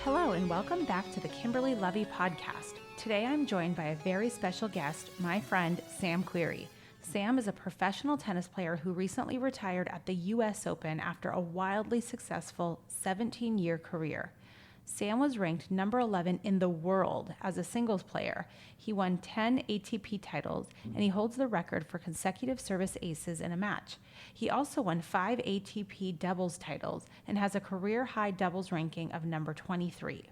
Hello and welcome back to the Kimberly Lovey podcast. Today I'm joined by a very special guest, my friend Sam Querrey. Sam is a professional tennis player who recently retired at the U.S. Open after a wildly successful 17-year career. Sam was ranked number 11 in the world as a singles player. He won 10 ATP titles, and he holds the record for consecutive service aces in a match. He also won 5 ATP doubles titles and has a career-high doubles ranking of number 23.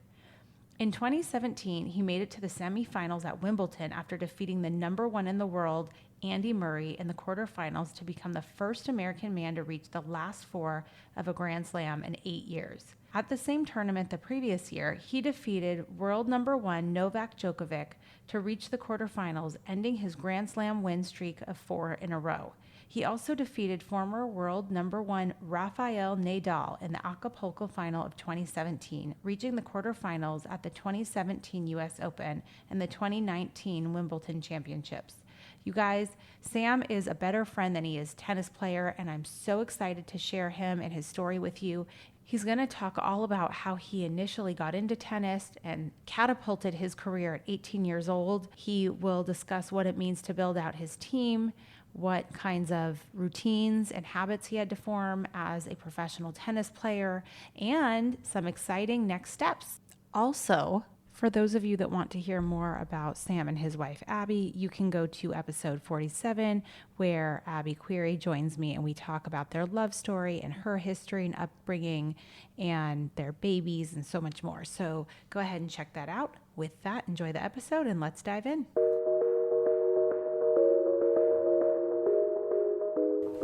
In 2017, he made it to the semifinals at Wimbledon after defeating the number 1 in the world, Andy Murray, in the quarterfinals to become the first American man to reach the last 4 of a Grand Slam in 8 years. At the same tournament the previous year, he defeated world number 1 Novak Djokovic to reach the quarterfinals, ending his Grand Slam win streak of 4 in a row. He also defeated former world number 1 Rafael Nadal in the Acapulco final of 2017, reaching the quarterfinals at the 2017 U.S. Open and the 2019 Wimbledon Championships. You guys, Sam is a better friend than he is tennis player, and I'm so excited to share him and his story with you. He's going to talk all about how he initially got into tennis and catapulted his career at 18 years old. He will discuss what it means to build out his team, what kinds of routines and habits he had to form as a professional tennis player, and some exciting next steps. Also, for those of you that want to hear more about Sam and his wife, Abby, you can go to episode 47, where Abby Querrey joins me and we talk about their love story and her history and upbringing and their babies and so much more. So go ahead and check that out. With that, enjoy the episode and let's dive in.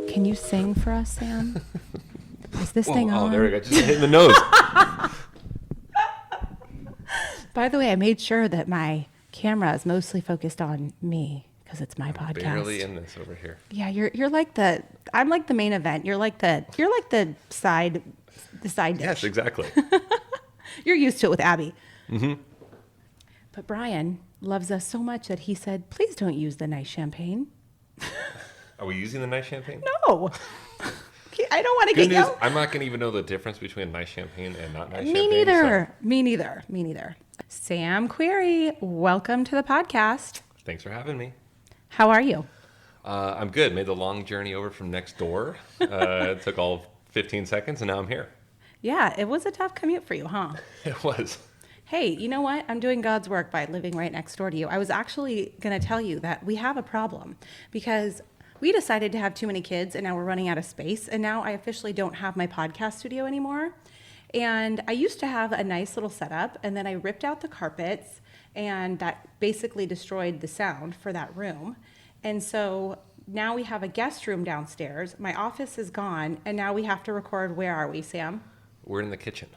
Can you sing for us, Sam? Is this thing on? Oh, there we go. Just hit in the nose. By the way, I made sure that my camera is mostly focused on me because it's my podcast. Barely in this over here. Yeah, you're like I'm like the main event. You're like the side dish. Yes, exactly. You're used to it with Abby. Mm-hmm. But Brian loves us so much that he said, "Please don't use the nice champagne." Are we using the nice champagne? No. I don't want to Good get news, you. I'm not going to even know the difference between nice champagne and not nice champagne. Me neither. Sam Querrey, welcome to the podcast. Thanks for having me. How are you? I'm good. Made the long journey over from next door. It took all 15 seconds, and now I'm here. Yeah, it was a tough commute for you, huh? It was. Hey, you know what? I'm doing God's work by living right next door to you. I was actually going to tell you that we have a problem because we decided to have too many kids and now we're running out of space. And now I officially don't have my podcast studio anymore. And I used to have a nice little setup, and then I ripped out the carpets, and that basically destroyed the sound for that room. And so now we have a guest room downstairs. My office is gone, and now we have to record. Where are we, Sam? We're in the kitchen.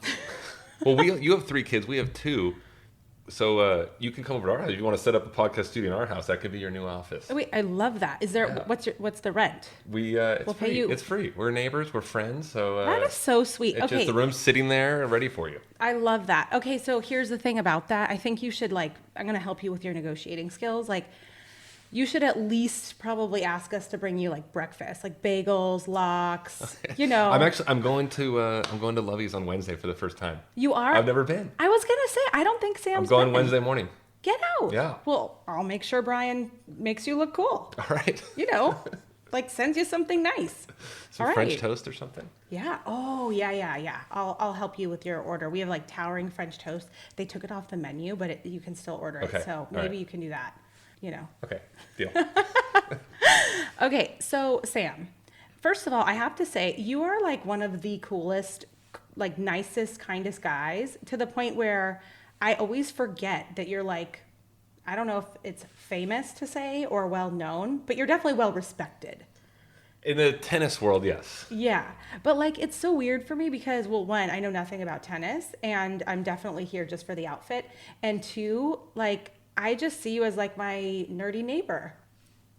Well, you have 3 kids. We have 2. So you can come over to our house. If you want to set up a podcast studio in our house, that could be your new office. Oh, wait, I love that. Is there what's the rent? It's we'll free. pay you. It's free. We're neighbors. We're friends. So that is so sweet. It's Okay, just the room's sitting there ready for you. I love that. Okay, so here's the thing about that. I think you should I'm going to help you with your negotiating skills. You should at least probably ask us to bring you breakfast, bagels, lox, I'm going to Lovey's on Wednesday for the first time. You are? I've never been. I was going to say, I don't think Sam's I'm going been. Wednesday morning. Get out. Yeah. Well, I'll make sure Brian makes you look cool. All right. Sends you something nice. Some French toast or something? Yeah. Oh, yeah. I'll help you with your order. We have towering French toast. They took it off the menu, but you can still order it. So maybe you can do that. Okay, deal. Okay, so Sam, first of all, I have to say you are one of the coolest, nicest, kindest guys, to the point where I always forget that you're I don't know if it's famous to say or well known, but you're definitely well respected. In the tennis world, yes. Yeah, but it's so weird for me because, well, 1, I know nothing about tennis, and I'm definitely here just for the outfit, and 2, I just see you as my nerdy neighbor.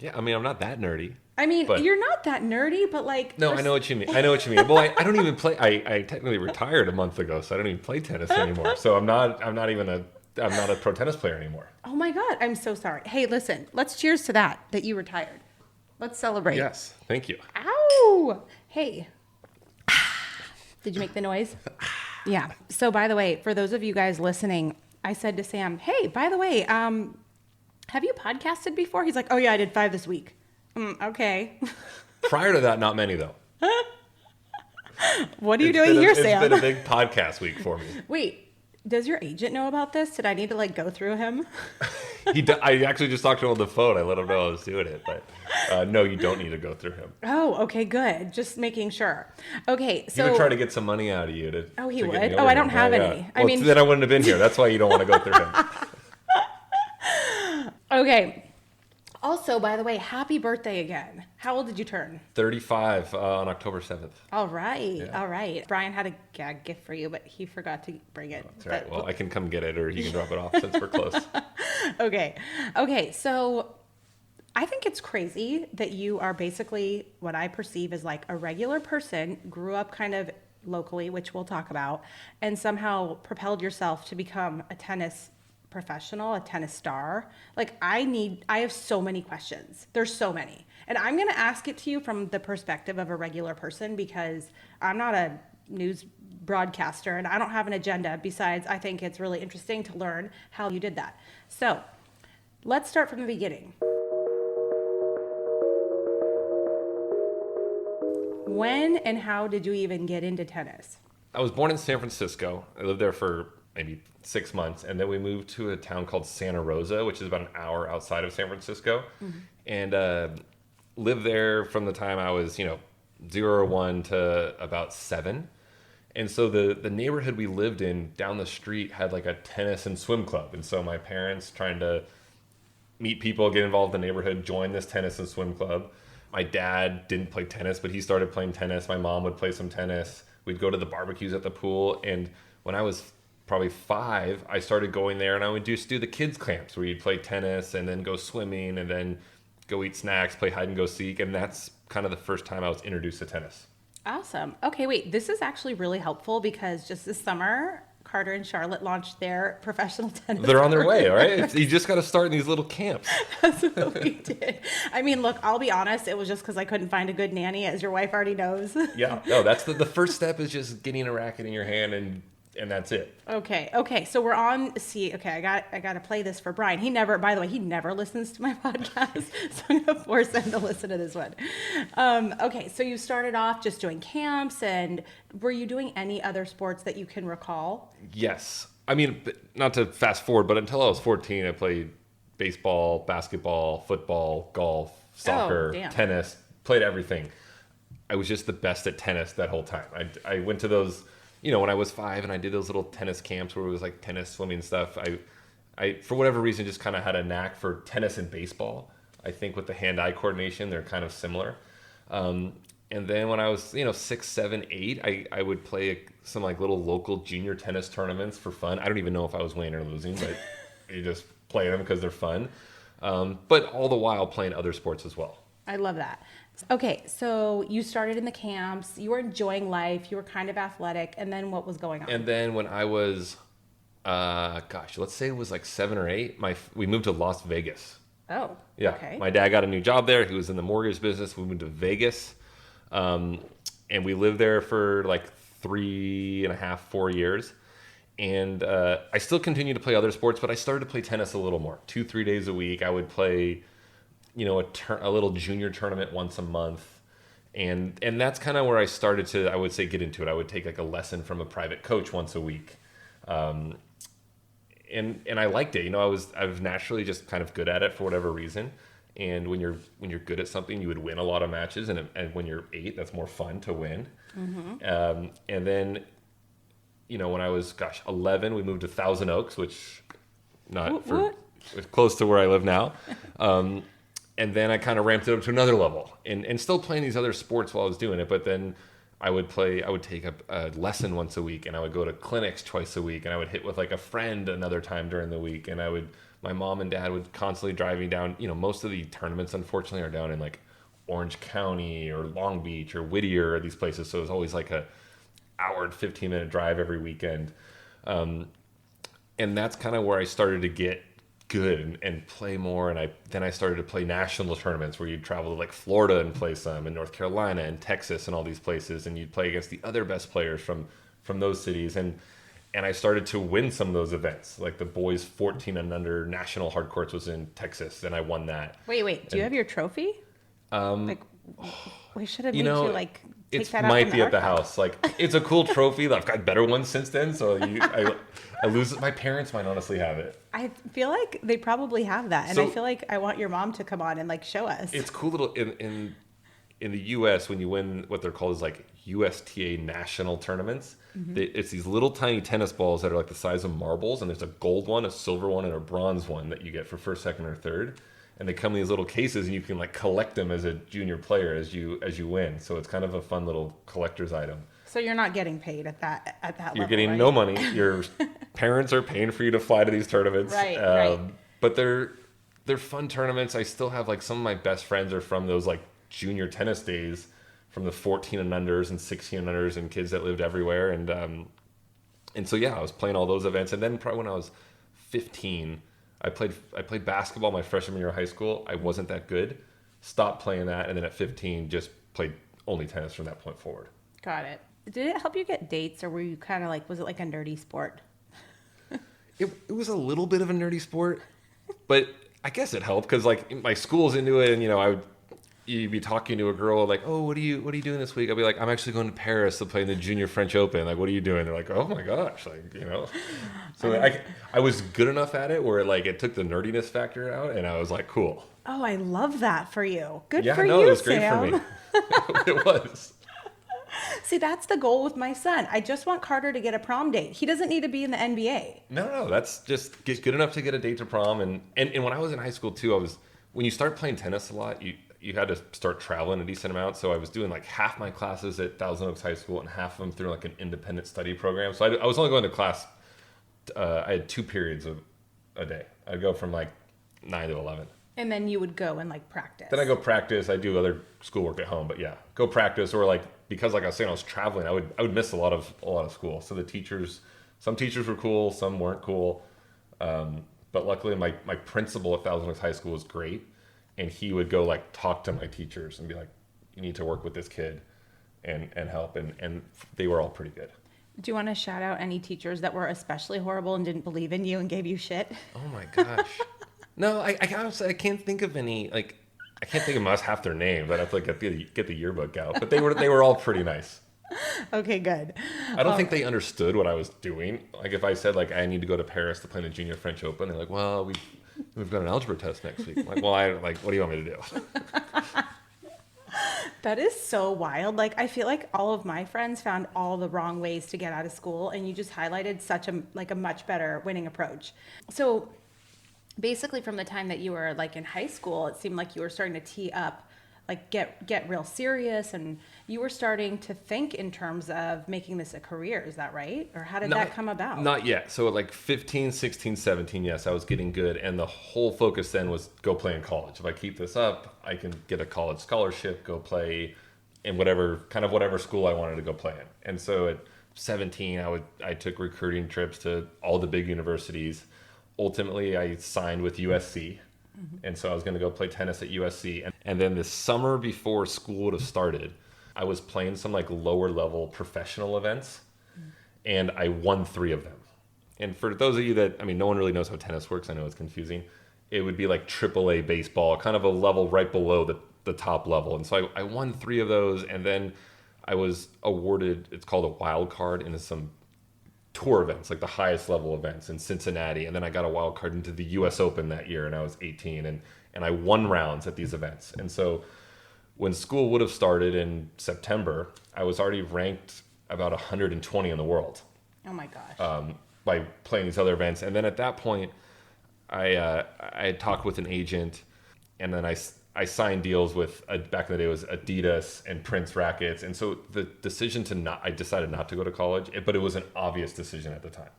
Yeah, I mean, I'm not that nerdy. I mean, you're not that nerdy, but No, I know what you mean. Well, I don't even play. I technically retired a month ago, so I don't even play tennis anymore. So I'm not a pro tennis player anymore. Oh my God, I'm so sorry. Hey, listen, let's cheers to that you retired. Let's celebrate. Yes. Thank you. Ow! Hey. Did you make the noise? Yeah. So by the way, for those of you guys listening, I said to Sam, hey, by the way, have you podcasted before? He's like, oh yeah, I did 5 this week. Okay. Prior to that, not many though. What are you doing here, Sam? It's been a big podcast week for me. Wait, does your agent know about this? Did I need to like go through him? I actually just talked to him on the phone. I let him know I was doing it, but no, you don't need to go through him. Oh, okay, good. Just making sure. Okay, so he would try to get some money out of you to. Oh, he to would. Oh, I don't have any. Well, I mean, then I wouldn't have been here. That's why you don't want to go through him. Okay. Also, by the way, happy birthday again. How old did you turn? 35 on October 7th. All right. Yeah. All right. Brian had a gag gift for you, but he forgot to bring it. That's right. Well, I can come get it or he can drop it off since we're close. Okay. Okay. So I think it's crazy that you are basically what I perceive as like a regular person, grew up kind of locally, which we'll talk about, and somehow propelled yourself to become a tennis professional, a tennis star. Like I have so many questions. There's so many. And I'm going to ask it to you from the perspective of a regular person because I'm not a news broadcaster and I don't have an agenda. Besides, I think it's really interesting to learn how you did that. So let's start from the beginning. When and how did you even get into tennis? I was born in San Francisco. I lived there for maybe 6 months, and then we moved to a town called Santa Rosa, which is about an hour outside of San Francisco, and lived there from the time I was 0 or 1 to about 7. And so the neighborhood we lived in down the street had like a tennis and swim club, and so my parents, trying to meet people, get involved in the neighborhood, joined this tennis and swim club. My dad didn't play tennis, but he started playing tennis. My mom would play some tennis. We'd go to the barbecues at the pool, and when I was probably 5, I started going there, and I would just do the kids camps where you'd play tennis and then go swimming and then go eat snacks, play hide and go seek. And that's kind of the first time I was introduced to tennis. Awesome. Okay, wait, this is actually really helpful because just this summer, Carter and Charlotte launched their professional tennis. They're on their way, all right? You just got to start in these little camps. That's what we did. I mean, look, I'll be honest. It was just because I couldn't find a good nanny, as your wife already knows. Yeah. No, that's the first step is just getting a racket in your hand and that's it. Okay. So we're on. Okay, I got to play this for Brian. By the way, he never listens to my podcast, so I'm gonna force him to listen to this one. Okay, so you started off just doing camps, and were you doing any other sports that you can recall? Yes. I mean, not to fast forward, but until I was 14, I played baseball, basketball, football, golf, soccer, tennis, played everything. I was just the best at tennis that whole time. I went to those, when I was 5 and I did those little tennis camps where it was like tennis, swimming stuff. I for whatever reason, just kind of had a knack for tennis and baseball. I think with the hand-eye coordination, they're kind of similar. And then when I was, 6, 7, 8, I would play some like little local junior tennis tournaments for fun. I don't even know if I was winning or losing, but you just play them because they're fun. But all the while playing other sports as well. I love that. Okay, so you started in the camps, you were enjoying life, you were kind of athletic, and then what was going on? And then when I was, let's say it was like 7 or 8, we moved to Las Vegas. Oh, yeah. Okay. My dad got a new job there. He was in the mortgage business. We moved to Vegas, and we lived there for like 3.5, 4 years. And I still continued to play other sports, but I started to play tennis a little more. 2-3 days a week, I would play a little junior tournament once a month. And that's kind of where I started to, I would say, get into it. I would take like a lesson from a private coach once a week. And I liked it. I was naturally just kind of good at it for whatever reason. And when you're good at something, you would win a lot of matches. And when you're 8, that's more fun to win. Mm-hmm. And then, when I was, 11, we moved to Thousand Oaks, which it's close to where I live now. And then I kind of ramped it up to another level and still playing these other sports while I was doing it. But then I would take a lesson once a week, and I would go to clinics twice a week, and I would hit with like a friend another time during the week. And my mom and dad would constantly drive me down. Most of the tournaments, unfortunately, are down in like Orange County or Long Beach or Whittier or these places. So it was always like a hour and 15-minute drive every weekend. And that's kind of where I started to get good and play more. And then I started to play national tournaments where you'd travel to like Florida and play some, and North Carolina and Texas and all these places, and you'd play against the other best players from those cities. And I started to win some of those events. Like the boys 14 and under national hard courts was in Texas, and I won that. Wait. Do you have your trophy? Like, we should have made you like take it that out. Might be at the house. Like, it's a cool trophy. I've got better ones since then. So I lose it. My parents might honestly have it. I feel like they probably have that, and So, I feel like I want your mom to come on and like show us. It's cool little in the U.S. when you win what they're called is like USTA national tournaments. It's these little tiny tennis balls that are like the size of marbles, and there's a gold one, a silver one, and a bronze one that you get for first, second, or third. And they come in these little cases, and you can like collect them as a junior player as you win. So it's kind of a fun little collector's item. So you're not getting paid at that level. You're getting right? no money. Your parents are paying for you to fly to these tournaments. Right. But they're fun tournaments. I still have like some of my best friends are from those like junior tennis days, from the 14 and unders and 16 and unders and kids that lived everywhere. And so yeah, I was playing all those events. And then probably when I was 15, I played basketball my freshman year of high school. I wasn't that good. Stopped playing that, and then at 15 just played only tennis from that point forward. Got it. Did it help you get dates, or were you kind of like, was it like a nerdy sport? It was a little bit of a nerdy sport, but I guess it helped because like my school's into it, and you'd be talking to a girl like, oh, what are you doing this week? I'd be like, I'm actually going to Paris to play in the Junior French Open. Like, what are you doing? They're like, oh my gosh, like, So I was good enough at it where like it took the nerdiness factor out, and I was like, cool. Oh, I love that for you. Good Yeah, for no, you, it was great Sam. for me. It was. See, that's the goal with my son. I just want Carter to get a prom date. He doesn't need to be in the NBA. No, that's just get good enough to get a date to prom. And when I was in high school too, when you start playing tennis a lot, you had to start traveling a decent amount. So I was doing like half my classes at Thousand Oaks High School and half of them through like an independent study program. So I was only going to class. I had 2 periods a day. I'd go from like 9 to 11. And then you would go and like practice. Then I go practice. I do other schoolwork at home, but yeah, go practice. Or like, because like I was saying, I was traveling, I would miss a lot of school. So some teachers were cool, some weren't cool. But luckily my principal at Thousand Oaks High School was great. And he would go like talk to my teachers and be like, you need to work with this kid and help. And they were all pretty good. Do you want to shout out any teachers that were especially horrible and didn't believe in you and gave you shit? Oh my gosh. No, I honestly, I can't think of any, like, I can't think of most half their names. I'd have to like get the yearbook out. But they were all pretty nice. Okay, good. I don't think they understood what I was doing. Like if I said like I need to go to Paris to play in the Junior French Open, they're like, well, we've got an algebra test next week. I'm like, well, what do you want me to do? That is so wild. Like, I feel like all of my friends found all the wrong ways to get out of school, and you just highlighted such a much better winning approach. So basically from the time that you were like in high school, it seemed like you were starting to tee up, like get real serious, and you were starting to think in terms of making this a career. Is that right? Or how did that come about? Not yet. So at like 15, 16, 17, yes, I was getting good. And the whole focus then was go play in college. If I keep this up, I can get a college scholarship, go play in whatever school I wanted to go play in. And so at 17, I took recruiting trips to all the big universities. Ultimately, I signed with USC. Mm-hmm. And so I was going to go play tennis at USC. And then the summer before school would have started, I was playing some like lower level professional events, and I won 3 of them. And for those of you that, no one really knows how tennis works. I know it's confusing. It would be like AAA baseball, kind of a level right below the top level. And so I won 3 of those, and then I was awarded, it's called a wild card into some tour events, like the highest level events in Cincinnati. And then I got a wild card into the US Open that year, and I was 18, and I won rounds at these events. And so when school would have started in September, I was already ranked about 120 in the world. Oh my gosh. By playing these other events. And then at that point, I had talked with an agent, and then I signed deals with, back in the day, it was Adidas and Prince rackets. And so the decision I decided not to go to college, but it was an obvious decision at the time.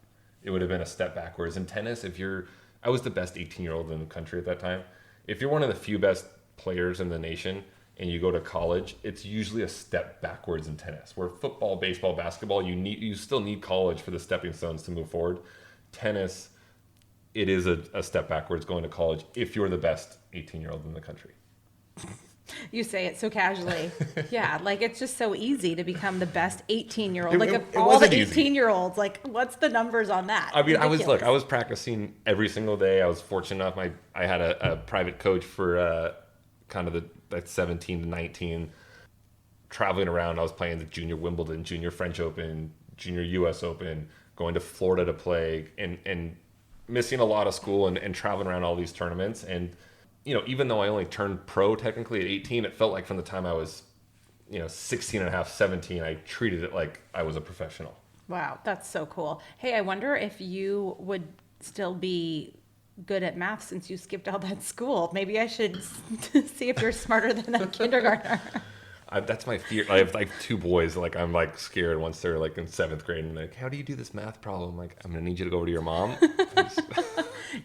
It would have been a step backwards. In tennis, I was the best 18-year-old in the country at that time. If you're one of the few best players in the nation and you go to college, it's usually a step backwards in tennis. Where football, baseball, basketball, you still need college for the stepping stones to move forward. Tennis, it is a step backwards going to college if you're the best 18-year-old in the country. You say it so casually. Yeah, like it's just so easy to become the best 18-year-old. Like of it all the wasn't easy. 18-year-olds, like what's the numbers on that? I mean, Ridiculous. I was practicing every single day. I was fortunate enough. I had a private coach for kind of that 17 to 19, traveling around. I was playing the Junior Wimbledon, Junior French Open, Junior U.S. Open, going to Florida to play, and missing a lot of school and traveling around all these tournaments. And even though I only turned pro technically at 18, it felt like from the time I was 16 and a half, 17, I treated it like I was a professional. Wow, that's so cool. Hey, I wonder if you would still be good at math since you skipped all that school. Maybe I should see if you're smarter than a kindergartner. That's my fear. I have like two boys. Like I'm like scared once they're like in 7th grade and like, how do you do this math problem? Like, I'm gonna need you to go over to your mom.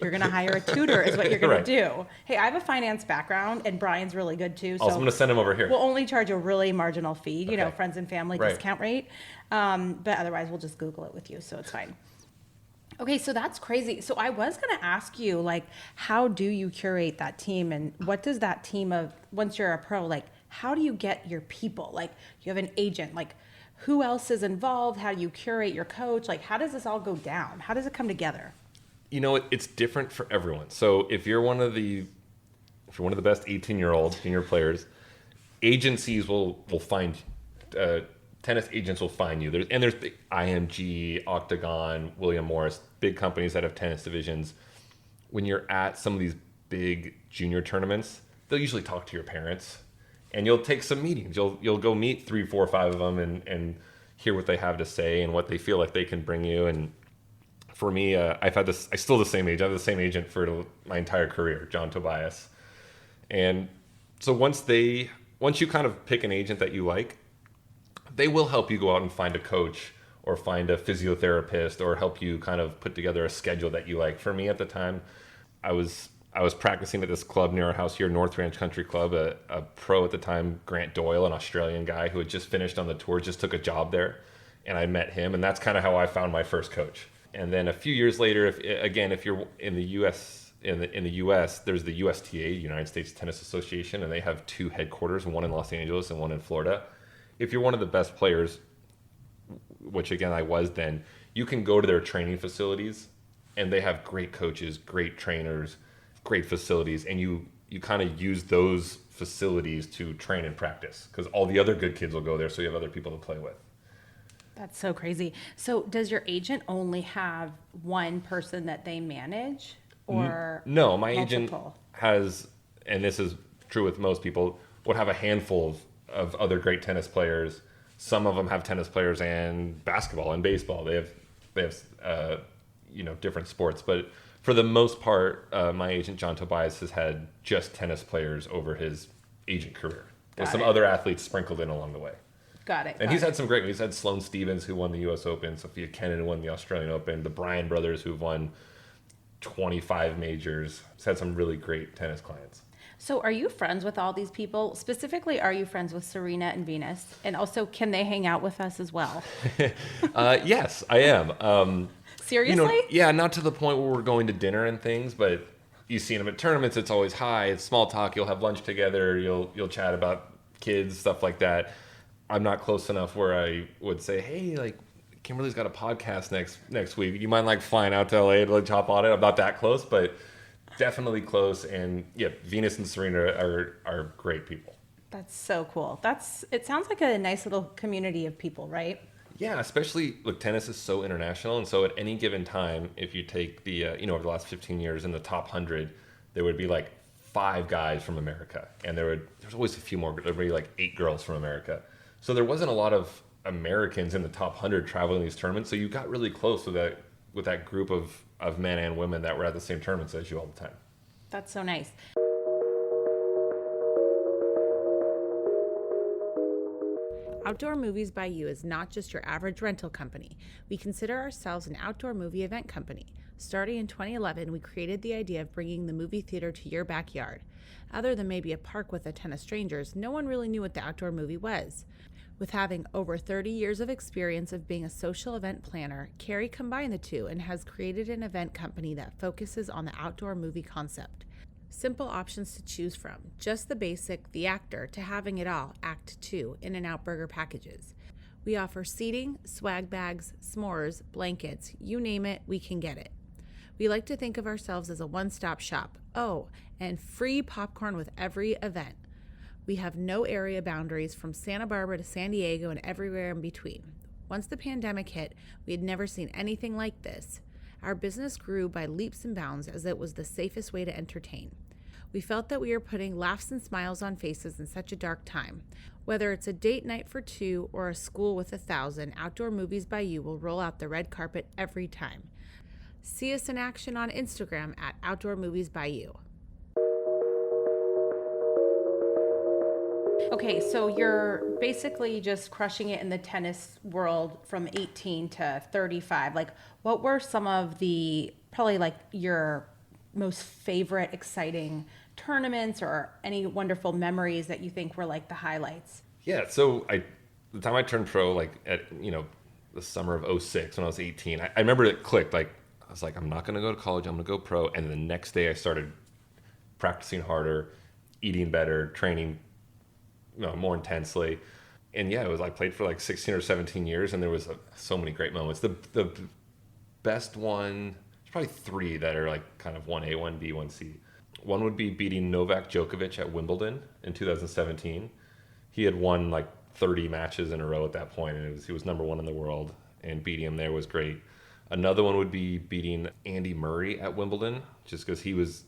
You're gonna hire a tutor is what you're gonna Right. do. Hey, I have a finance background and Brian's really good too. So Also, I'm gonna send him over here. we'll only charge a really marginal fee, Okay. friends and family Right. discount rate. But otherwise we'll just Google it with you, so it's fine. Okay, so that's crazy. So I was going to ask you, like, how do you curate that team, and what does that team of, once you're a pro, like, how do you get your people? Like, you have an agent, like, who else is involved? How do you curate your coach? Like, how does this all go down? How does it come together? It's different for everyone. So if you're one of the best 18-year-old junior players, agencies will find tennis agents will find you. There's big IMG, Octagon, William Morris, big companies that have tennis divisions. When you're at some of these big junior tournaments, they'll usually talk to your parents, and you'll take some meetings. You'll go meet 3, 4, 5 of them and hear what they have to say and what they feel like they can bring you. And for me, I still the same age. I have the same agent for my entire career, John Tobias. And so once you kind of pick an agent that you like, they will help you go out and find a coach or find a physiotherapist or help you kind of put together a schedule that you like. For me at the time, I was practicing at this club near our house here, North Ranch Country Club. A pro at the time, Grant Doyle, an Australian guy who had just finished on the tour, just took a job there. And I met him, and that's kind of how I found my first coach. And then a few years later, if you're in the U.S., in the U.S., there's the USTA, United States Tennis Association, and they have 2 headquarters, one in Los Angeles and one in Florida. If you're one of the best players, which again I was then, you can go to their training facilities, and they have great coaches, great trainers, great facilities, and you kind of use those facilities to train and practice because all the other good kids will go there, so you have other people to play with. That's so crazy. So does your agent only have one person that they manage, or No, my multiple? agent has, and this is true with most people, would have a handful of other great tennis players. Some of them have tennis players and basketball and baseball. They have different sports, but for the most part, my agent John Tobias has had just tennis players over his agent career, with some other athletes sprinkled in along the way. Got it. And he's had some great. He's had Sloane Stephens, who won the U.S. Open, Sophia Kenin, who won the Australian Open, the Bryan brothers, who've won 25 majors. He's had some really great tennis clients. So are you friends with all these people? Specifically, are you friends with Serena and Venus? And also, can they hang out with us as well? Yes, I am. Seriously? Yeah, not to the point where we're going to dinner and things, but you see them at tournaments. It's always hi. It's small talk. You'll have lunch together. You'll chat about kids, stuff like that. I'm not close enough where I would say, hey, like, Kimberly's got a podcast next week. You mind like flying out to LA to like hop on it? I'm not that close, but definitely close. And yeah, Venus and Serena are great people. That's so cool. It sounds like a nice little community of people, right? Yeah, especially look, tennis is so international, and so at any given time, if you take the over the last 15 years in the top 100, there would be like 5 guys from America, and there's always a few more. There'd be like 8 girls from America. So there wasn't a lot of Americans in the top 100 traveling these tournaments. So you got really close with that group of men and women that were at the same tournaments as you all the time. That's so nice. Outdoor Movies by You is not just your average rental company. We consider ourselves an outdoor movie event company. Starting in 2011, we created the idea of bringing the movie theater to your backyard. Other than maybe a park with a ton of strangers, no one really knew what the outdoor movie was. With having over 30 years of experience of being a social event planner, Querrey combined the two and has created an event company that focuses on the outdoor movie concept. Simple options to choose from, just the basic, the actor, to having it all, Act 2, In-N-Out Burger packages. We offer seating, swag bags, s'mores, blankets, you name it, we can get it. We like to think of ourselves as a one-stop shop. Oh, and free popcorn with every event. We have no area boundaries from Santa Barbara to San Diego and everywhere in between. Once the pandemic hit, we had never seen anything like this. Our business grew by leaps and bounds as it was the safest way to entertain. We felt that we were putting laughs and smiles on faces in such a dark time. Whether it's a date night for 2 or a school with 1,000, Outdoor Movies by You will roll out the red carpet every time. See us in action on Instagram at Outdoor Movies by You. Okay, so you're basically just crushing it in the tennis world from 18 to 35. Like, what were some of the, probably like your most favorite exciting tournaments or any wonderful memories that you think were like the highlights? Yeah, so the time I turned pro, like at, the summer of '06 when I was 18, I remember it clicked. Like, I was like, I'm not going to go to college, I'm going to go pro. And the next day I started practicing harder, eating better, training more intensely. And yeah, it was like played for like 16 or 17 years, and there was so many great moments. The best one, there's probably 3 that are like kind of 1A, 1B, 1C. One would be beating Novak Djokovic at Wimbledon in 2017. He had won like 30 matches in a row at that point, and he was number 1 in the world, and beating him there was great. Another one would be beating Andy Murray at Wimbledon, just because he was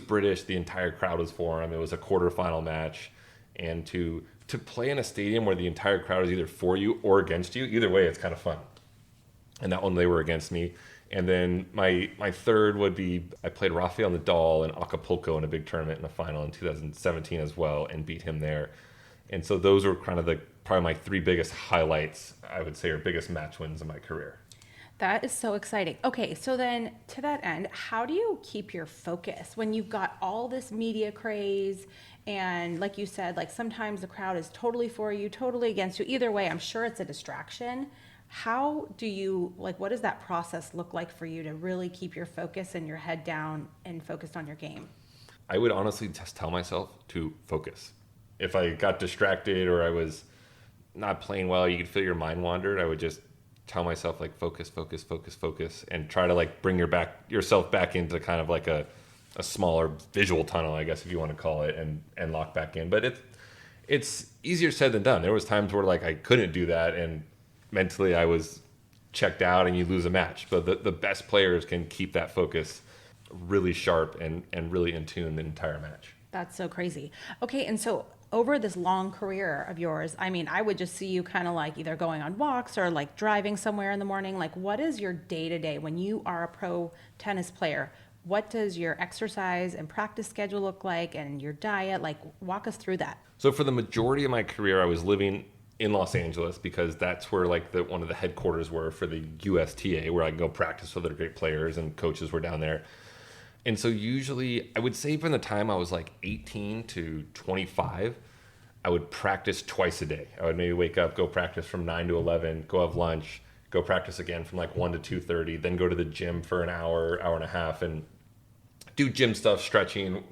British. The entire crowd was for him. It was a quarterfinal match, and to play in a stadium where the entire crowd is either for you or against you, either way, it's kind of fun. And that one, they were against me. And then my third would be, I played Rafael Nadal in Acapulco in a big tournament in the final in 2017 as well, and beat him there. And so those were kind of probably my 3 biggest highlights, I would say, or biggest match wins in my career. That is so exciting. Okay, so then to that end, how do you keep your focus when you've got all this media craze? And like you said, like sometimes the crowd is totally for you, totally against you. Either way, I'm sure it's a distraction. How do you, like, what does that process look like for you to really keep your focus and your head down and focused on your game? I would honestly just tell myself to focus. If I got distracted or I was not playing well, you could feel your mind wandered, I would just tell myself like focus, and try to like bring yourself back into kind of like a smaller visual tunnel, I guess, if you want to call it, and lock back in. But it's easier said than done. There was times where like I couldn't do that, and mentally I was checked out, and you lose a match. But the best players can keep that focus really sharp and really in tune the entire match. That's so crazy. Okay, and so over this long career of yours, I mean, I would just see you kind of like either going on walks or like driving somewhere in the morning. Like, what is your day-to-day when you are a pro tennis player? What does your exercise and practice schedule look like, and your diet? Like, walk us through that. So for the majority of my career, I was living in Los Angeles because that's where like one of the headquarters were for the USTA, where I can go practice with other great players, and coaches were down there. And so usually, I would say from the time I was like 18 to 25, I would practice twice a day. I would maybe wake up, go practice from 9 to 11, go have lunch, go practice again from like 1 to 2:30, then go to the gym for an hour, hour and a half, and do gym stuff, stretching,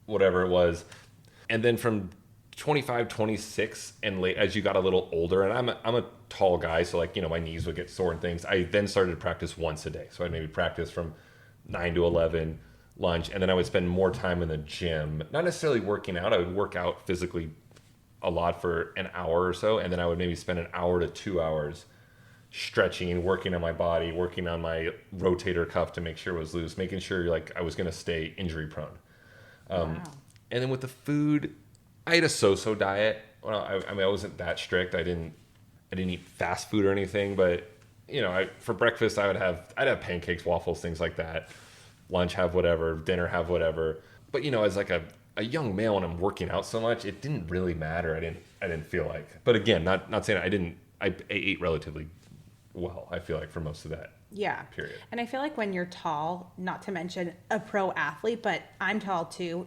whatever it was. And then from 25, 26, and late, as you got a little older, and I'm a tall guy, so like, my knees would get sore and things. I then started to practice once a day. So I'd maybe practice from 9 to 11, lunch, and then I would spend more time in the gym, not necessarily working out. I would work out physically a lot for an hour or so, and then I would maybe spend an hour to 2 hours stretching, working on my body, working on my rotator cuff to make sure it was loose, making sure like I was going to stay injury prone. Wow. And then with the food, I had a so-so diet. Well, I wasn't that strict. I didn't eat fast food or anything, but for breakfast I'd have pancakes, waffles, things like that. Lunch, have whatever. Dinner, have whatever. But as like a young male, when I'm working out so much, it didn't really matter. I didn't feel like. But again, not saying I ate relatively well, I feel like, for most of that period. And I feel like when you're tall, not to mention a pro athlete, but I'm tall too.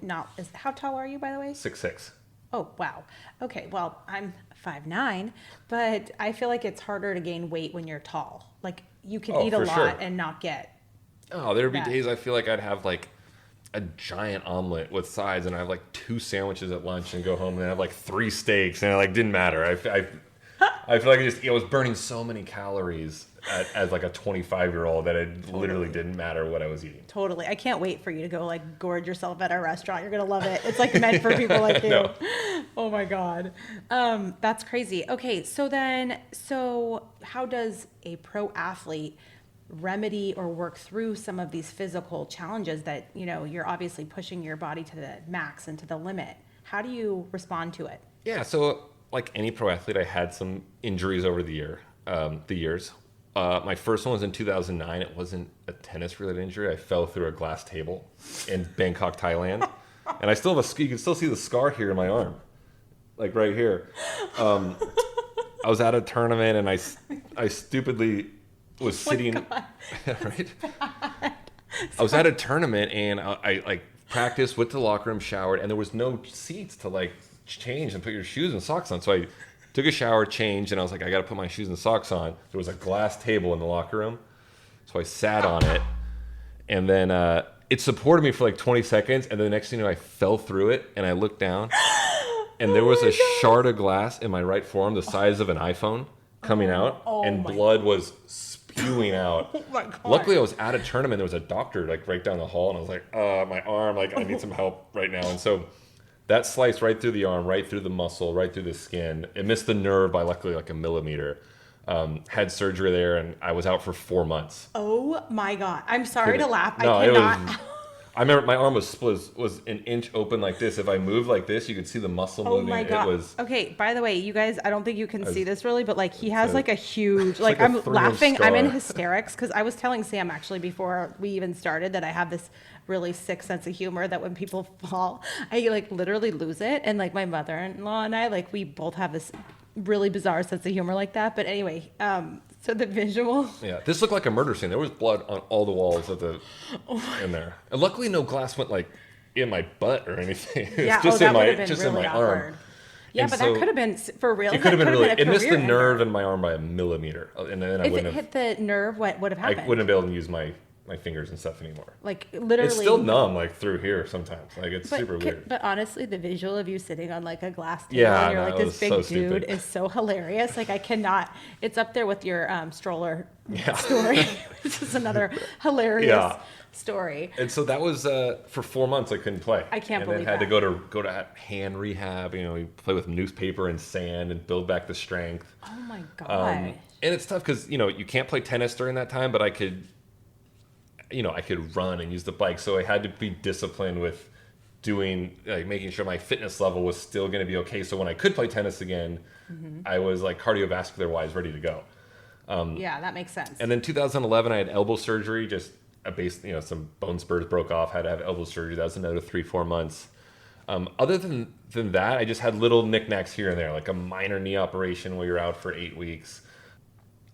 How tall are you, by the way? 6'6". Oh, wow. Okay, well, I'm 5'9", but I feel like it's harder to gain weight when you're tall. Like, you can eat a lot and not get... Oh, there'd be days I feel like I'd have, like, a giant omelet with sides, and I have, like, 2 sandwiches at lunch and go home and I have, like, 3 steaks, and it, like, didn't matter. I feel like I was burning so many calories as like a 25-year-old that it literally didn't matter what I was eating. Totally. I can't wait for you to go like gorge yourself at our restaurant. You're going to love it. It's like meant for people like you. No. Oh my God. That's crazy. Okay. So how does a pro athlete remedy or work through some of these physical challenges that, you know, you're obviously pushing your body to the max and to the limit? How do you respond to it? Yeah. So like any pro athlete, I had some injuries over the years. My first one was in 2009. It wasn't a tennis-related injury. I fell through a glass table in Bangkok, Thailand, and I still have you can still see the scar here in my arm, like right here. I was at a tournament and I stupidly was sitting. Right. I was at a tournament and I like practiced, went to the locker room, showered, and there was no seats to like change and put your shoes and socks on. So I took a shower, changed, and I was like, I got to put my shoes and socks on. There was a glass table in the locker room. So I sat on it, and then it supported me for like 20 seconds, and then the next thing you know, I fell through it, and I looked down, and there was a shard of glass in my right forearm the size of an iPhone coming out, and blood was spewing out. Oh my God. Luckily, I was at a tournament. There was a doctor like right down the hall, and I was like, my arm, like I need some help right now. And so that sliced right through the arm, right through the muscle, right through the skin. It missed the nerve by luckily like a millimeter. Had surgery there, and I was out for 4 months. Oh my God. I'm sorry to laugh. No, I cannot. I remember my arm was an inch open like this. If I moved like this, you could see the muscle moving. Oh my God. It was... Okay, by the way, you guys, I don't think you can see this really, but like he has like a huge, like I'm a 3-inch laughing. scar. I'm in hysterics because I was telling Sam actually before we even started that I have this really sick sense of humor that when people fall, I like literally lose it. And like my mother-in-law and I, like we both have this really bizarre sense of humor like that. But anyway, so the visual. Yeah, this looked like a murder scene. There was blood on all the walls of in there. And luckily no glass went like in my butt or anything. Yeah, just that in would have been just really in my awkward. arm. Yeah, And but so that could have been for real. It could have been really. It missed the career nerve ender. in my arm by a millimeter, and then I If wouldn't it have. hit the nerve, what would have happened? I wouldn't be able to use my fingers and stuff anymore. Like literally, It's still numb, like through here sometimes. Like it's super weird. But honestly, the visual of you sitting on like a glass table Yeah, and you're no, like it this was big so dude stupid. is so hilarious. Like I cannot. It's up there with your stroller story, which is another hilarious story. And so that was for 4 months I couldn't play. I can't believe And then had that. to go to hand rehab. You know, you play with newspaper and sand and build back the strength. Oh my God. And it's tough because you know you can't play tennis during that time, but I could run and use the bike. So I had to be disciplined with doing, like making sure my fitness level was still going to be okay. So when I could play tennis again, I was like cardiovascular wise ready to go. Yeah, that makes sense. And then 2011, I had elbow surgery. Just some bone spurs broke off. Had to have elbow surgery. That was another 3-4 months. Other than that, I just had little knickknacks here and there, like a minor knee operation where you're out for 8 weeks.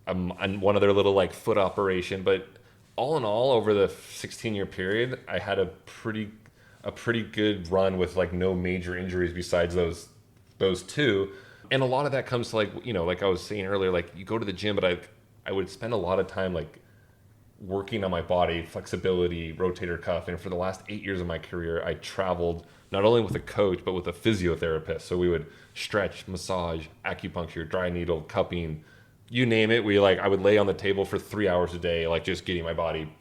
And one other little like foot operation, but all in all, over the 16-year period, I had a pretty good run with like no major injuries besides those two. And a lot of that comes to like I was saying earlier, like you go to the gym, but I would spend a lot of time like working on my body, flexibility, rotator cuff. And for the last 8 years of my career, I traveled not only with a coach, but with a physiotherapist. So we would stretch, massage, acupuncture, dry needle, cupping, you name it. I would lay on the table for 3 hours a day, like just getting my body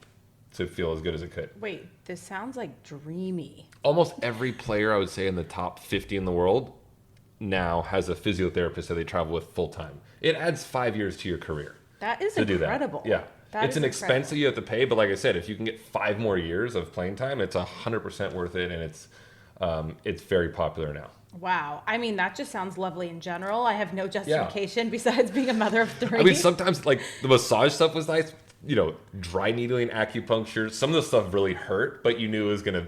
to feel as good as it could. Wait, this sounds like dreamy. Almost every player, I would say, in the top 50 in the world now has a physiotherapist that they travel with full time. It adds 5 years to your carear. That is to incredible. Do that. Yeah. That it's is an incredible. expense that you have to pay, but like I said, if you can get 5 more years of playing time, it's 100% worth it, and it's very popular now. Wow. I mean, that just sounds lovely in general. I have no justification besides being a mother of 3. I mean, sometimes like the massage stuff was nice, dry needling, acupuncture. Some of the stuff really hurt, but you knew it was going to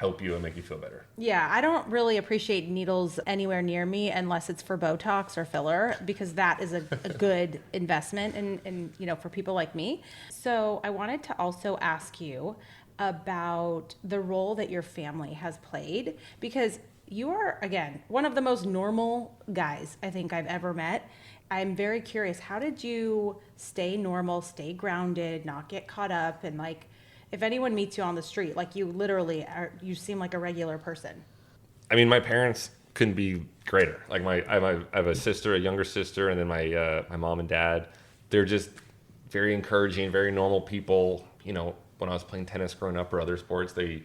help you and make you feel better. Yeah, I don't really appreciate needles anywhere near me unless it's for Botox or filler, because that is a good investment and for people like me. So I wanted to also ask you about the role that your family has played, because you are, again, one of the most normal guys I think I've ever met. I'm very curious, how did you stay normal, stay grounded, not get caught up, and like, if anyone meets you on the street, like you literally are, you seem like a regular person. I mean, my parents couldn't be greater. Like I have a sister, a younger sister, and then my mom and dad. They're just very encouraging, very normal people. You know, when I was playing tennis growing up or other sports, they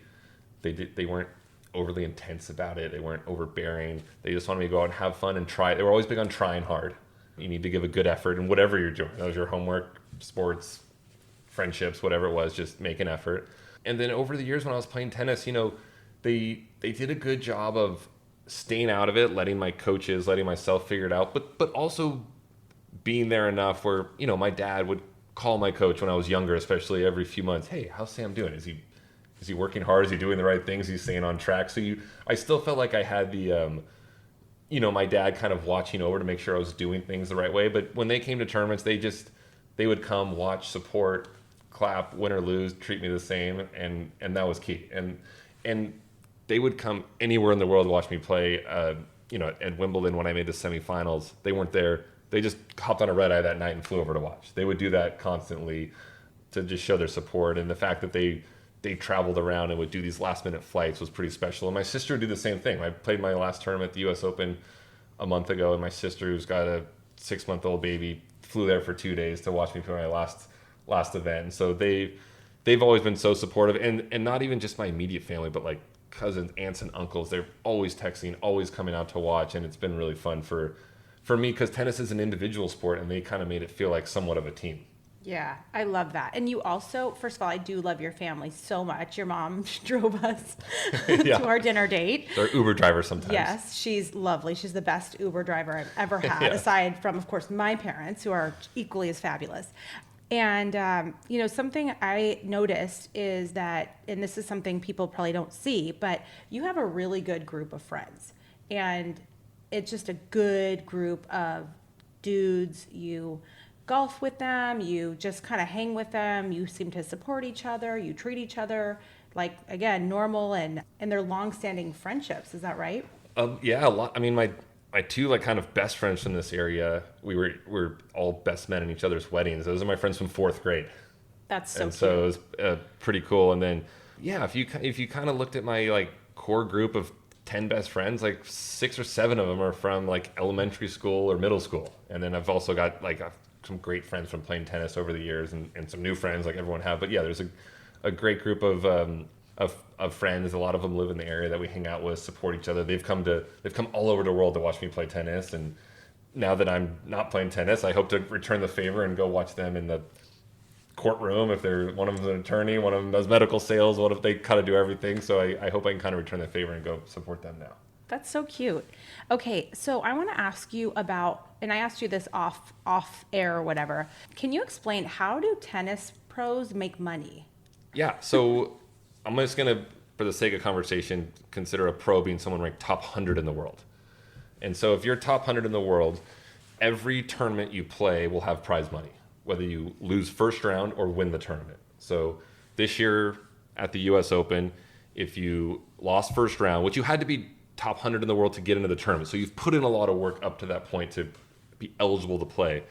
weren't overly intense about it. They weren't overbearing. They just wanted me to go out and have fun and try. They were always big on trying hard. You need to give a good effort in whatever you're doing. That was your homework, sports, friendships, whatever it was, just make an effort. And then over the years when I was playing tennis, they did a good job of staying out of it, letting my coaches, letting myself figure it out, but also being there enough where, my dad would call my coach when I was younger, especially every few months. Hey, how's Sam doing? Is he working hard? Is he doing the right things? Is he staying on track? So I still felt like I had the, my dad kind of watching over to make sure I was doing things the right way. But when they came to tournaments, they would come, watch, support, clap, win or lose, treat me the same, and that was key. And they would come anywhere in the world to watch me play. At Wimbledon when I made the semifinals, they weren't there. They just hopped on a red eye that night and flew over to watch. They would do that constantly to just show their support. And the fact that they traveled around and would do these last minute flights was pretty special. And my sister would do the same thing. I played my last tournament at the US Open a month ago, and my sister, who's got a 6-month-old baby, flew there for 2 days to watch me play my last event. And so they've always been so supportive, and not even just my immediate family, but like cousins, aunts, and uncles. They're always texting, always coming out to watch, and it's been really fun for me, because tennis is an individual sport, and they kind of made it feel like somewhat of a team. Yeah, I love that. And you also, first of all, I do love your family so much. Your mom drove us Yeah. to our dinner date. They're Uber drivers sometimes. Yes, she's lovely. She's the best Uber driver I've ever had, Yeah. aside from, of course, my parents, who are equally as fabulous. And, something I noticed is that, and this is something people probably don't see, but you have a really good group of friends. And it's just a good group of dudes. You golf with them, you just kind of hang with them, you seem to support each other, you treat each other like, again, normal, and they're long-standing friendships. Is that right? Yeah, a lot. I mean, my two like kind of best friends from this area, we're all best men in each other's weddings. Those are my friends from 4th grade. That's so and cute. So it was pretty cool. And then, yeah, if you kind of looked at my like core group of 10 best friends, like 6 or 7 of them are from like elementary school or middle school. And then I've also got like some great friends from playing tennis over the years, and some new friends like everyone have. But yeah, there's a great group of friends. A lot of them live in the area that we hang out with, support each other. They've come all over the world to watch me play tennis. And now that I'm not playing tennis, I hope to return the favor and go watch them in the courtroom. If one of them's an attorney, one of them does medical sales, what if they kind of do everything. So I hope I can kind of return the favor and go support them now. That's so cute. Okay, so I want to ask you about, and I asked you this off air or whatever. Can you explain, how do tennis pros make money? Yeah, so I'm just going to, for the sake of conversation, consider a pro being someone ranked top 100 in the world. And so if you're top 100 in the world, every tournament you play will have prize money, whether you lose first round or win the tournament. So this year at the US Open, if you lost first round, which you had to be top 100 in the world to get into the tournament, so you've put in a lot of work up to that point to be eligible to play.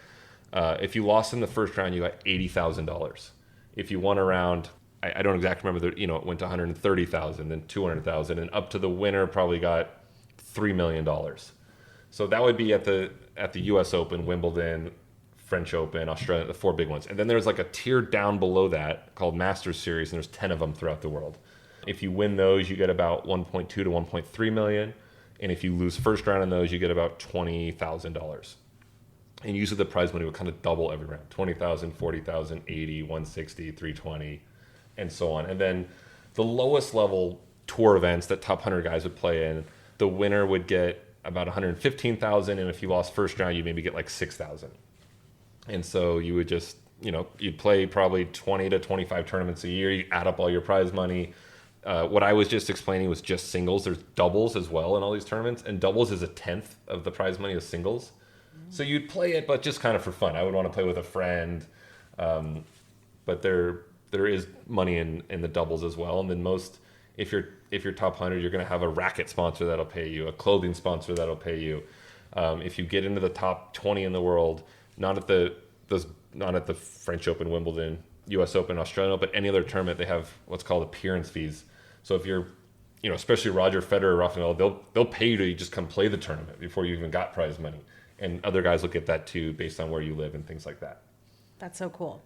If you lost in the first round, you got $80,000. If you won a round, I don't exactly remember, it went to 130,000, then 200,000, and up to the winner probably got $3 million. So that would be at the US Open, Wimbledon, French Open, Australia, the 4 big ones. And then there's like a tier down below that called Masters Series, and there's 10 of them throughout the world. If you win those, you get about 1.2 to 1.3 million. And if you lose first round in those, you get about $20,000. And usually the prize money would kind of double every round. 20,000, 40,000, 80, 160, 320, and so on. And then the lowest level tour events that top 100 guys would play in, the winner would get about 115,000. And if you lost first round, you maybe get like 6,000. And so you would just, you'd play probably 20 to 25 tournaments a year. You add up all your prize money. What I was just explaining was just singles. There's doubles as well in all these tournaments, and doubles is a tenth of the prize money of singles. So you'd play it, but just kind of for fun. I would want to play with a friend, but there is money in the doubles as well. And then if you're top 100, you're going to have a racket sponsor that'll pay you, a clothing sponsor that'll pay you. If you get into the top 20 in the world, not at the French Open, Wimbledon, U.S. Open, Australian Open, but any other tournament, they have what's called appearance fees. So if you're, especially Roger Federer, Rafael, they'll pay you to just come play the tournament before you even got prize money. And other guys look at that too, based on where you live and things like that. That's so cool.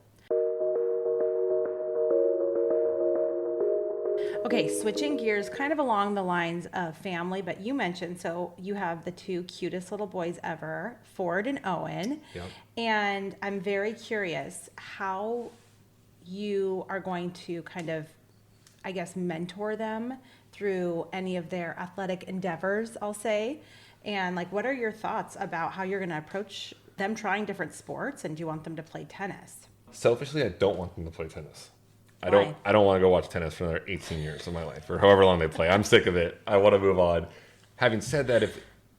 Okay, switching gears kind of along the lines of family, but you mentioned, so you have the two cutest little boys ever, Ford and Owen. Yep. And I'm very curious how you are going to kind of, I guess, mentor them through any of their athletic endeavors, I'll say. And like, what are your thoughts about how you're going to approach them trying different sports, and do you want them to play tennis? Selfishly, I don't want them to play tennis. Why? I don't want to go watch tennis for another 18 years of my life, or however long they play. I'm sick of it. I want to move on. Having said that,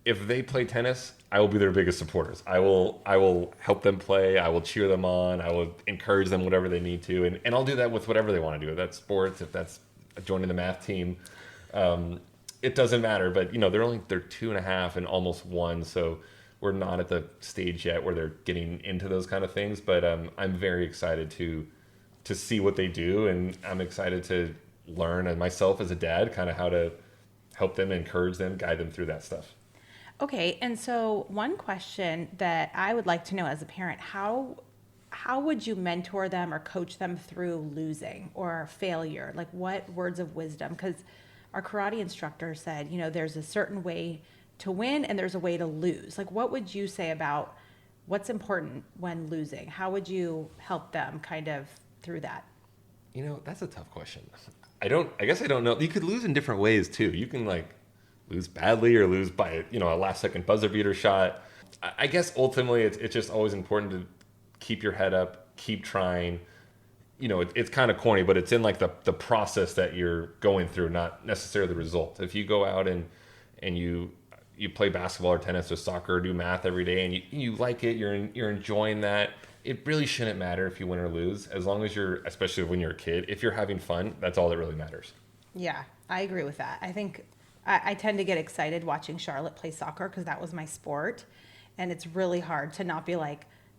if they play tennis, I will be their biggest supporters. I will help them play. I will cheer them on. I will encourage them whatever they need to, and I'll do that with whatever they want to do. If that's sports, if that's joining the math team, it doesn't matter. But they're 2.5 and almost 1, so we're not at the stage yet where they're getting into those kind of things. But I'm very excited to see what they do, and I'm excited to learn, and myself as a dad, kind of how to help them, encourage them, guide them through that stuff. Okay, and so one question that I would like to know as a parent, how would you mentor them or coach them through losing or failure? Like, what words of wisdom? Because our karate instructor said, there's a certain way to win and there's a way to lose. Like, what would you say about what's important when losing? How would you help them kind of through that? That's a tough question. I guess I don't know. You could lose in different ways too. You can lose badly or lose by a last second buzzer beater shot. I guess ultimately it's just always important to keep your head up, keep trying. It's kind of corny, but it's in the process that you're going through, not necessarily the result. If you go out and you play basketball or tennis or soccer or do math every day and you like it, you're enjoying that, it really shouldn't matter if you win or lose, as long as especially when you're a kid, if you're having fun, that's all that really matters. Yeah, I agree with that. I think I tend to get excited watching Charlotte play soccer because that was my sport, and it's really hard to not be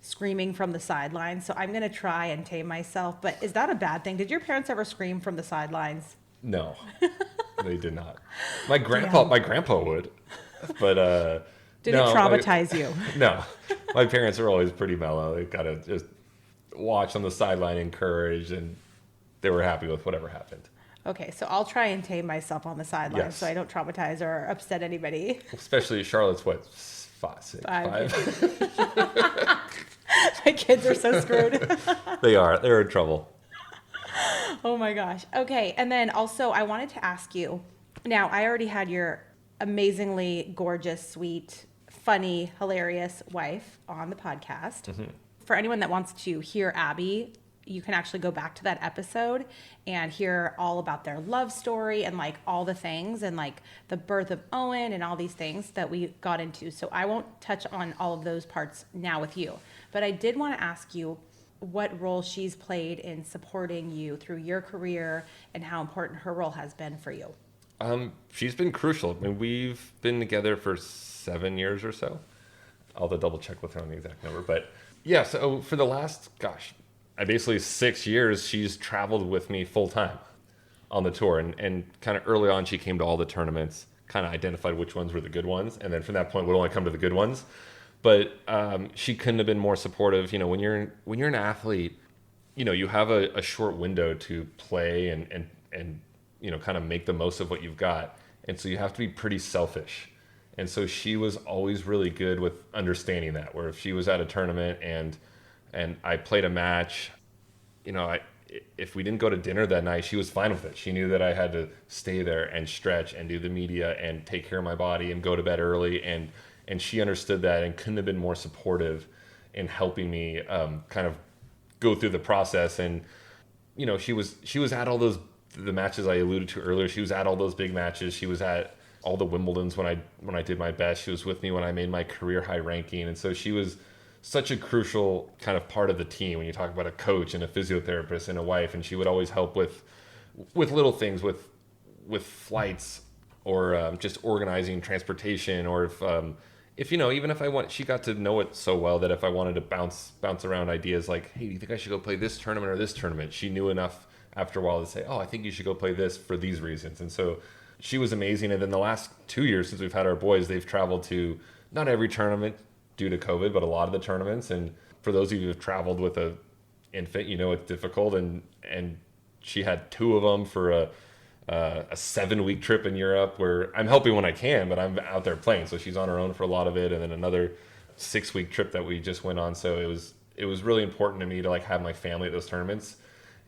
screaming from the sidelines. So I'm going to try and tame myself. But is that a bad thing? Did your parents ever scream from the sidelines? No, they did not. My grandpa would, but did it traumatize you? No, my parents are always pretty mellow. They gotta just watch on the sideline, encourage, and they were happy with whatever happened. Okay, so I'll try and tame myself on the sidelines so I don't traumatize or upset anybody. Especially Charlotte's what, 5? My kids are so screwed. They're in trouble. Oh my gosh. Okay, and then also I wanted to ask you, now I already had your amazingly gorgeous, sweet, funny, hilarious wife on the podcast. Mm-hmm. For anyone that wants to hear Abby, you can actually go back to that episode and hear all about their love story and all the things and the birth of Owen and all these things that we got into. So I won't touch on all of those parts now with you, but I did want to ask you what role she's played in supporting you through your career and how important her role has been for you. She's been crucial. I mean, we've been together for 7 years or so. I'll have to double check with her on the exact number, but yeah. So for the last, basically 6 years, she's traveled with me full time on the tour, and kind of early on, she came to all the tournaments, kind of identified which ones were the good ones, and then from that point, would only come to the good ones. But she couldn't have been more supportive. When you're an athlete, you have a short window to play and kind of make the most of what you've got. And so you have to be pretty selfish. And so she was always really good with understanding that, where if she was at a tournament and I played a match, if we didn't go to dinner that night, she was fine with it. She knew that I had to stay there and stretch and do the media and take care of my body and go to bed early. And she understood that and couldn't have been more supportive in helping me kind of go through the process. And, she was at all those the matches I alluded to earlier. She was at all those big matches. She was at all the Wimbledons when I did my best. She was with me when I made my career high ranking. And so she was such a crucial kind of part of the team when you talk about a coach and a physiotherapist and a wife. And she would always help with little things, with flights, or just organizing transportation, or if even if she got to know it so well that if I wanted to bounce around ideas like, hey, do you think I should go play this tournament or this tournament? She knew enough after a while to say, oh, I think you should go play this for these reasons. And so she was amazing. And then the last 2 years since we've had our boys, they've traveled to not every tournament due to COVID, but a lot of the tournaments. And for those of you who have traveled with a infant, it's difficult. And she had 2 of them for a 7-week trip in Europe, where I'm helping when I can, but I'm out there playing. So she's on her own for a lot of it. And then another 6-week trip that we just went on. So it was really important to me to have my family at those tournaments.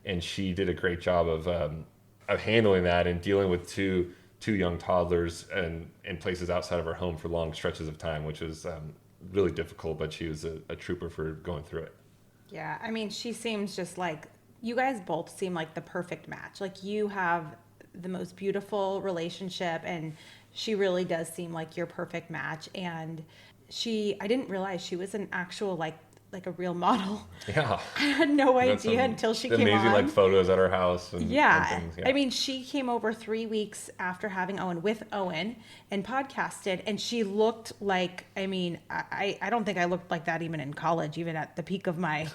And she did a great job of handling that and dealing with two young toddlers and in places outside of her home for long stretches of time, which was really difficult, but she was a trooper for going through it. Yeah. I mean, she seems just like, you guys both seem like the perfect match. Like, you have the most beautiful relationship, and she really does seem like your perfect match. And I didn't realize she was an actual like a real model. Yeah. I had no idea until she came on. Amazing photos at her house. And things. Yeah. I mean, she came over 3 weeks after having Owen with Owen and podcasted, and she looked like, I don't think I looked like that even in college, even at the peak of my,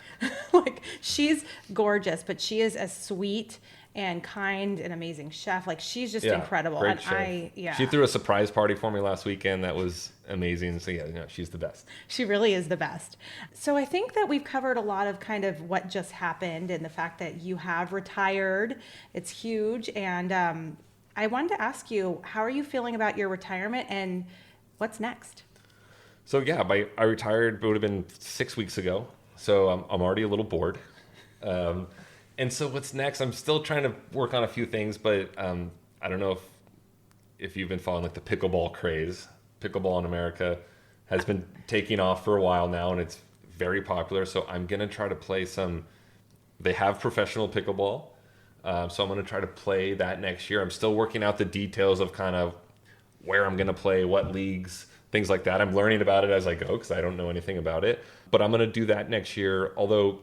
she's gorgeous, but she is as sweet and kind and amazing chef. Like, she's just incredible. Great And chef. She threw a surprise party for me last weekend. That was amazing. So she's the best. She really is the best. So I think that we've covered a lot of kind of what just happened and the fact that you have retired. It's huge. And I wanted to ask you, how are you feeling about your retirement and what's next? So I retired, it would have been 6 weeks ago. So I'm already a little bored. And so what's next? I'm still trying to work on a few things, but I don't know if you've been following the pickleball craze. Pickleball in America has been taking off for a while now, and it's very popular. So I'm going to try to play they have professional pickleball. So I'm going to try to play that next year. I'm still working out the details of kind of where I'm going to play, what leagues, things like that. I'm learning about it as I go because I don't know anything about it. But I'm going to do that next year, although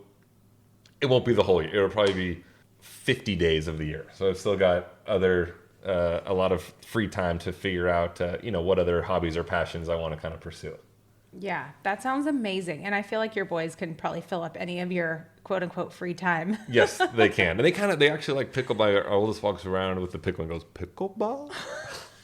it won't be the whole year. It'll probably be 50 days of the year. So I've still got a lot of free time to figure out, what other hobbies or passions I want to kind of pursue. Yeah, that sounds amazing. And I feel like your boys can probably fill up any of your quote unquote free time. Yes, they can. And they actually like pickleball. Our oldest walks around with the pickle and goes, pickleball?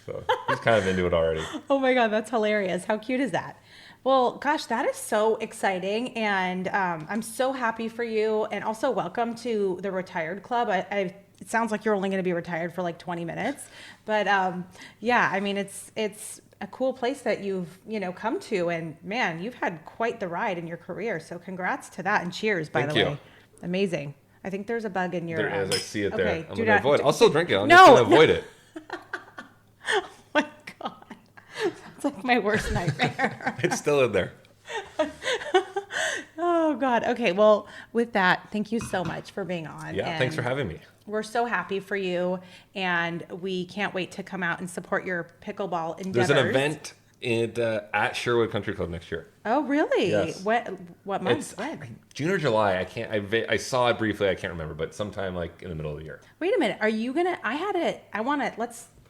So he's kind of into it already. Oh my God, that's hilarious. How cute is that? Well, gosh, that is so exciting. And I'm so happy for you. And also welcome to the Retired Club. It sounds like you're only going to be retired for like 20 minutes. But it's a cool place that you've, come to. And man, you've had quite the ride in your career. So congrats to that. And cheers, by the way. Amazing. I think there's a bug in your... There is. I see it there. Okay, I'm going to avoid it. I'll still drink it. I'm just going to avoid it. Oh my God. It's like my worst nightmare. It's still in there. Oh God. Okay. Well, with that, thank you so much for being on. Yeah. Thanks for having me. We're so happy for you, and we can't wait to come out and support your pickleball endeavors. There's an event at Sherwood Country Club next year. Oh, really? Yes. What month? When? June or July. I saw it briefly. I can't remember, but sometime like in the middle of the year. Wait a minute. Are you gonna?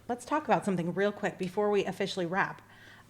Let's talk about something real quick before we officially wrap.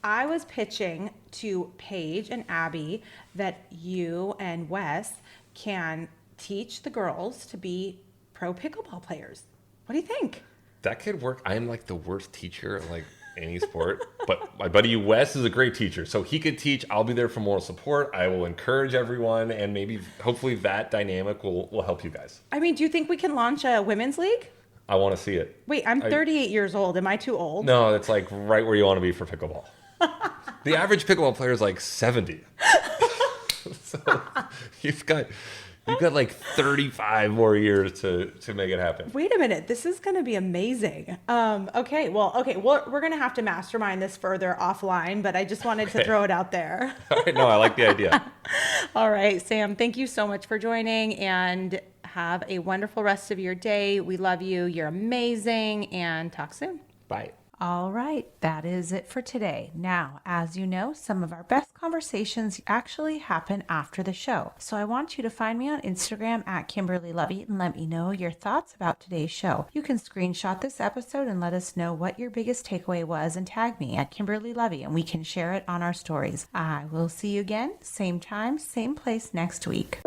I was pitching to Paige and Abby that you and Wes can teach the girls to be pro pickleball players. What do you think? That could work. I am like the worst teacher at like any sport, but my buddy Wes is a great teacher, so he could teach. I'll be there for moral support. I will encourage everyone, and maybe hopefully that dynamic will help you guys. I mean, do you think we can launch a women's league? I want to see it. Wait, I'm 38 years old. Am I too old? No, it's like right where you want to be for pickleball. The average pickleball player is like 70. So you've got like 35 more years to make it happen. Wait a minute. This is going to be amazing. Okay. We're going to have to mastermind this further offline, but I just wanted to throw it out there. All right. No, I like the idea. All right, Sam, thank you so much for joining, and Have a wonderful rest of your day. We love you. You're amazing. And talk soon. Bye. All right, that is it for today. Now, as you know, some of our best conversations actually happen after the show. So I want you to find me on Instagram at Kimberly Lovey and let me know your thoughts about today's show. You can screenshot this episode and let us know what your biggest takeaway was and tag me at Kimberly Lovey and we can share it on our stories. I will see you again, same time, same place next week.